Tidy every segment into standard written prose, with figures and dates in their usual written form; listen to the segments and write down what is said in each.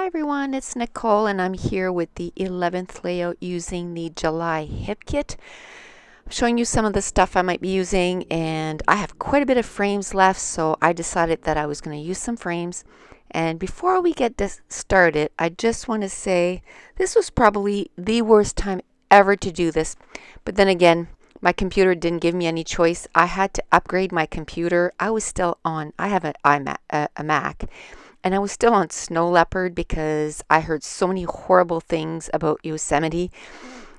Hi everyone, it's Nicole and I'm here with the 11th layout using the July hip kit. I'm showing you some of the stuff I might be using, and I have quite a bit of frames left, so I decided that I was going to use some frames. And before we get this started, I just want to say this was probably the worst time ever to do this. But then again, my computer didn't give me any choice. I had to upgrade my computer. I have an a Mac, and I was still on Snow Leopard because I heard so many horrible things about Yosemite.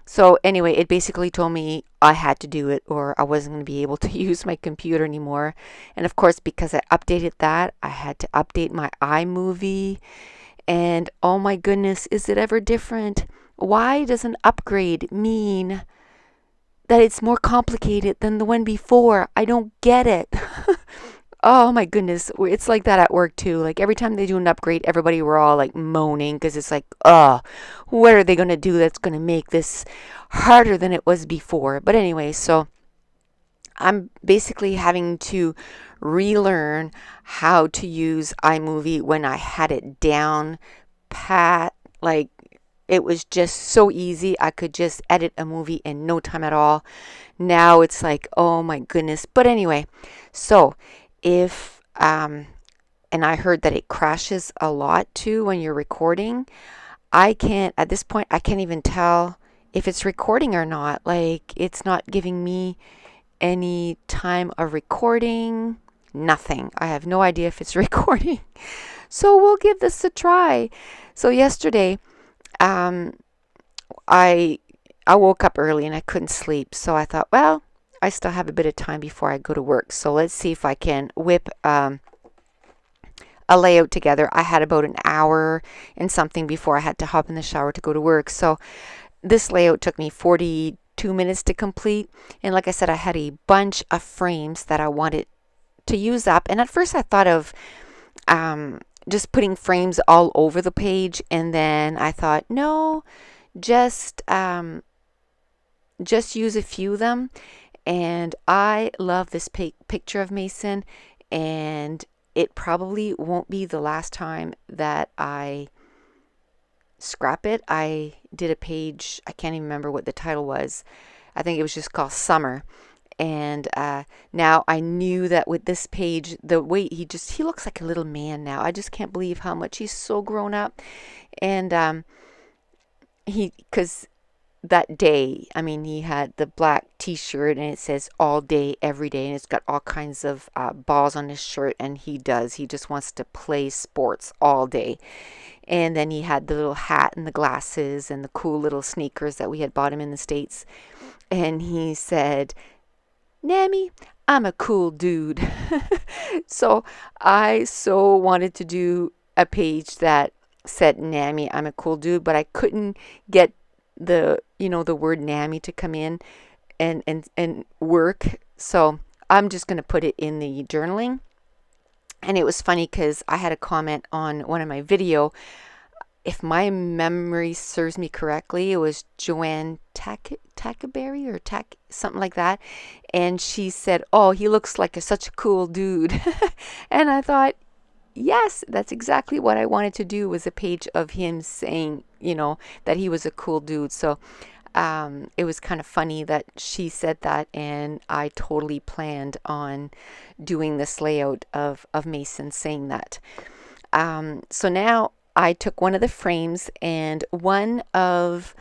So anyway, it basically told me I had to do it or I wasn't going to be able to use my computer anymore. And of course, because I updated that, I had to update my iMovie. And oh my goodness, is it ever different? Why does an upgrade mean that it's more complicated than the one before? I don't get it. Oh my goodness, it's like that at work too. Like every time they do an upgrade, everybody we're all like moaning because it's like, what are they going to do that's going to make this harder than it was before? But anyway, so I'm basically having to relearn how to use iMovie when I had it down pat. Like it was just so easy. I could just edit a movie in no time at all. Now it's like, oh my goodness. But anyway, so if and I heard that it crashes a lot too when you're recording. At this point I can't even tell if it's recording or not. Like it's not giving me any time of recording, nothing. I have no idea if it's recording. So we'll give this a try. So yesterday um I I woke up early and I couldn't sleep. So I thought, well, I still have a bit of time before I go to work. So let's see if I can whip a layout together. I had about an hour and something before I had to hop in the shower to go to work. So this layout took me 42 minutes to complete. And like I said, I had a bunch of frames that I wanted to use up. And at first I thought of just putting frames all over the page. And then I thought, no, just use a few of them. And I love this picture of Mason, and it probably won't be the last time that I scrap it. I did a page, I can't even remember what the title was. I think it was just called Summer. And now I knew that with this page, the way he looks like a little man now. I just can't believe how much he's so grown up. And because that day, I mean, he had the black t-shirt and it says all day, every day, and it's got all kinds of balls on his shirt, and he just wants to play sports all day. And then he had the little hat and the glasses and the cool little sneakers that we had bought him in the States. And he said, Nammy, I'm a cool dude. So I so wanted to do a page that said, Nammy, I'm a cool dude, but I couldn't get the word Nammy to come in and work. So I'm just going to put it in the journaling. And it was funny because I had a comment on one of my video. If my memory serves me correctly, it was Joanne Tackaberry or something like that. And she said, oh, he looks like such a cool dude. And I thought, yes, that's exactly what I wanted to do, was a page of him saying, that he was a cool dude. So it was kind of funny that she said that, and I totally planned on doing this layout of Mason saying that. So now I took one of the frames, and one of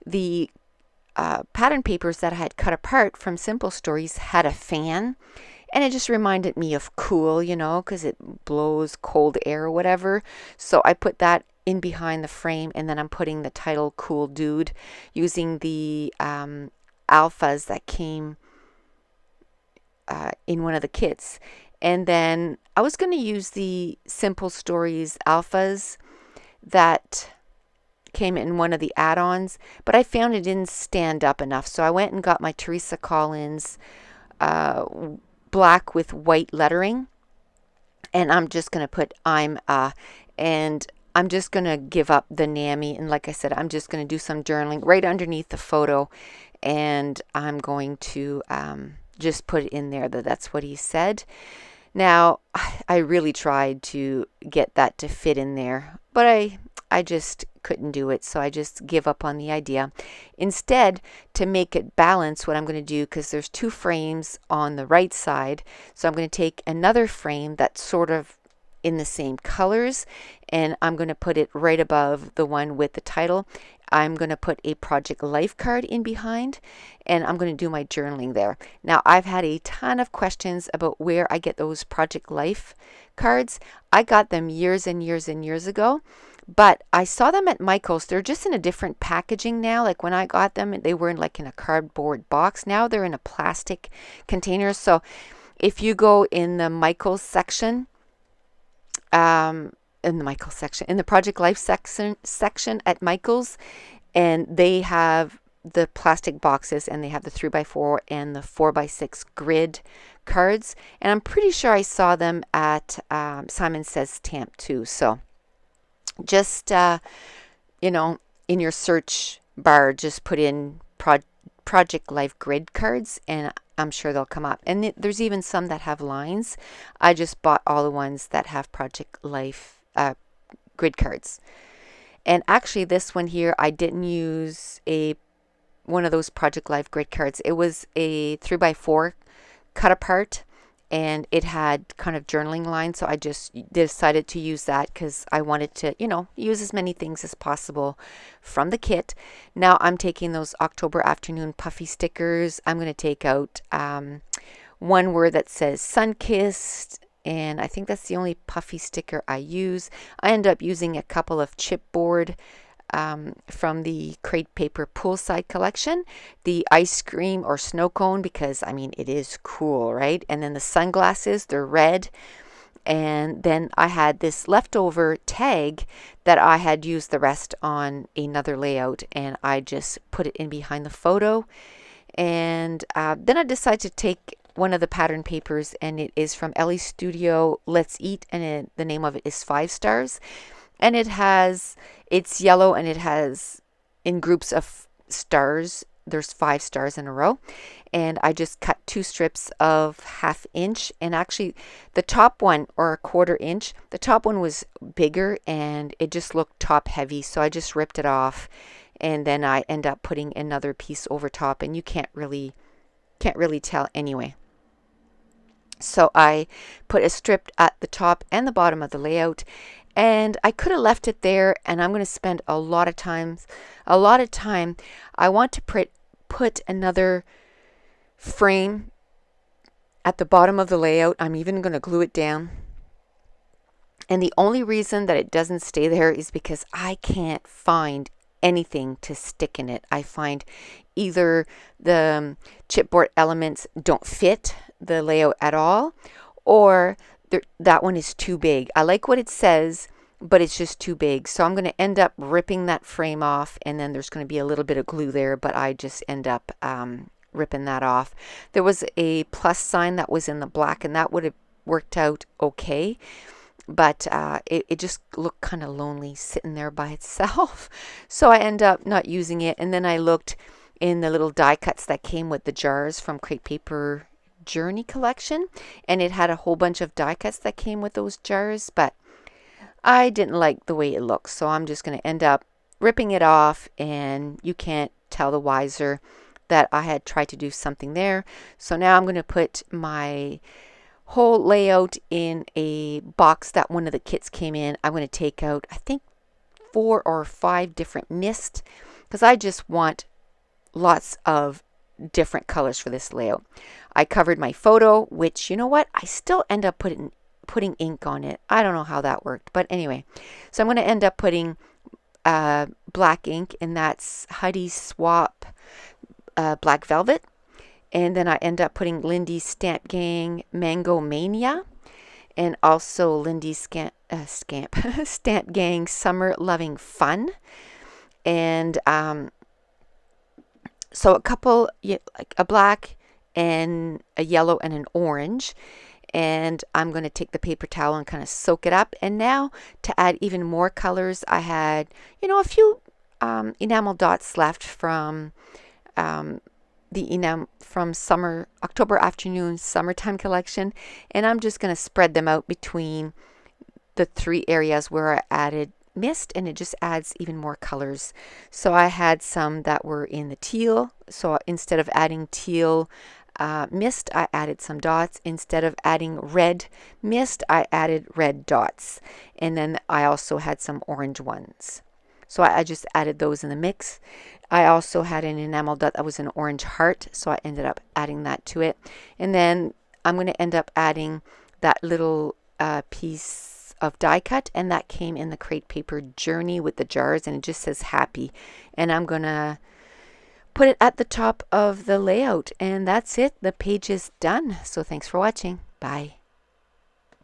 the pattern papers that I had cut apart from Simple Stories had a fan. And it just reminded me of cool, because it blows cold air or whatever. So I put that in behind the frame, and then I'm putting the title Cool Dude using the alphas that came in one of the kits. And then I was going to use the Simple Stories alphas that came in one of the add-ons, but I found it didn't stand up enough. So I went and got my Teresa Collins black with white lettering, and I'm just going to put and I'm just going to give up the Nammy, and like I said, I'm just going to do some journaling right underneath the photo, and I'm going to just put it in there that's what he said. Now I really tried to get that to fit in there, but I just couldn't do it, so I just give up on the idea. Instead, to make it balance, what I'm going to do, because there's 2 frames on the right side, so I'm going to take another frame that's sort of in the same colors, and I'm going to put it right above the one with the title. I'm going to put a Project Life card in behind, and I'm going to do my journaling there. Now, I've had a ton of questions about where I get those Project Life cards. I got them years and years and years ago, but I saw them at Michael's. They're just in a different packaging now. Like when I got them, they were in a cardboard box. Now they're in a plastic container. So if you go in the Michael's section, in the Project Life section at Michael's, and they have the plastic boxes, and they have the 3x4 and the 4x6 grid cards, and I'm pretty sure I saw them at Simon Says Stamp too. So just in your search bar, just put in Project Life grid cards, and I'm sure they'll come up. And there's even some that have lines. I just bought all the ones that have Project Life grid cards. And actually, this one here, I didn't use one of those Project Life grid cards. It was a 3x4 cut apart, and it had kind of journaling lines, so I just decided to use that because I wanted to, use as many things as possible from the kit. Now I'm taking those October Afternoon puffy stickers. I'm going to take out one word that says Sunkissed, and I think that's the only puffy sticker I use. I end up using a couple of chipboard from the Crate Paper Poolside collection, the ice cream or snow cone, because it is cool, right? And then the sunglasses, they're red. And then I had this leftover tag that I had used the rest on another layout, and I just put it in behind the photo. And then I decided to take one of the pattern papers, and it is from Ellie Studio Let's Eat, and the name of it is 5 Stars. And it's yellow, and it has in groups of stars. There's 5 stars in a row. And I just cut 2 strips of 1/2 inch. And actually the top one, or 1/4 inch, the top one was bigger and it just looked top heavy. So I just ripped it off. And then I end up putting another piece over top, and you can't really tell anyway. So I put a strip at the top and the bottom of the layout. And I could have left it there, and I'm going to spend a lot of time. I want to put another frame at the bottom of the layout. I'm even going to glue it down. And the only reason that it doesn't stay there is because I can't find anything to stick in it. I find either the chipboard elements don't fit the layout at all, or that one is too big. I like what it says, but it's just too big. So I'm going to end up ripping that frame off, and then there's going to be a little bit of glue there, but I just end up ripping that off. There was a plus sign that was in the black, and that would have worked out okay, but it just looked kind of lonely sitting there by itself. So I end up not using it. And then I looked in the little die cuts that came with the jars from Crate Paper Journey collection, and it had a whole bunch of die cuts that came with those jars, but I didn't like the way it looks, so I'm just going to end up ripping it off, and you can't tell the wiser that I had tried to do something there. So now I'm going to put my whole layout in a box that one of the kits came in. I'm going to take out, I think, 4 or 5 different mist, because I just want lots of different colors for this layout. I covered my photo, which, you know what, I still end up putting ink on it. I don't know how that worked, but anyway. So I'm going to end up putting black ink, and that's Huddy Swap Black Velvet. And then I end up putting Lindy's Stamp Gang Mango Mania, and also Lindy's Stamp Gang Summer Loving Fun. And so a couple, like a black and a yellow and an orange. And I'm going to take the paper towel and kind of soak it up. And now to add even more colors, I had, a few enamel dots left from from October Afternoon Summertime collection. And I'm just going to spread them out between the 3 areas where I added mist, and it just adds even more colors. So I had some that were in the teal, so instead of adding teal mist, I added some dots. Instead of adding red mist, I added red dots. And then I also had some orange ones. So I just added those in the mix. I also had an enamel dot that was an orange heart, so I ended up adding that to it. And then I'm going to end up adding that little piece of die cut, and that came in the crate paper journey with the jars, and it just says happy. And I'm going to put it at the top of the layout, and that's it. The page is done. So thanks for watching. Bye.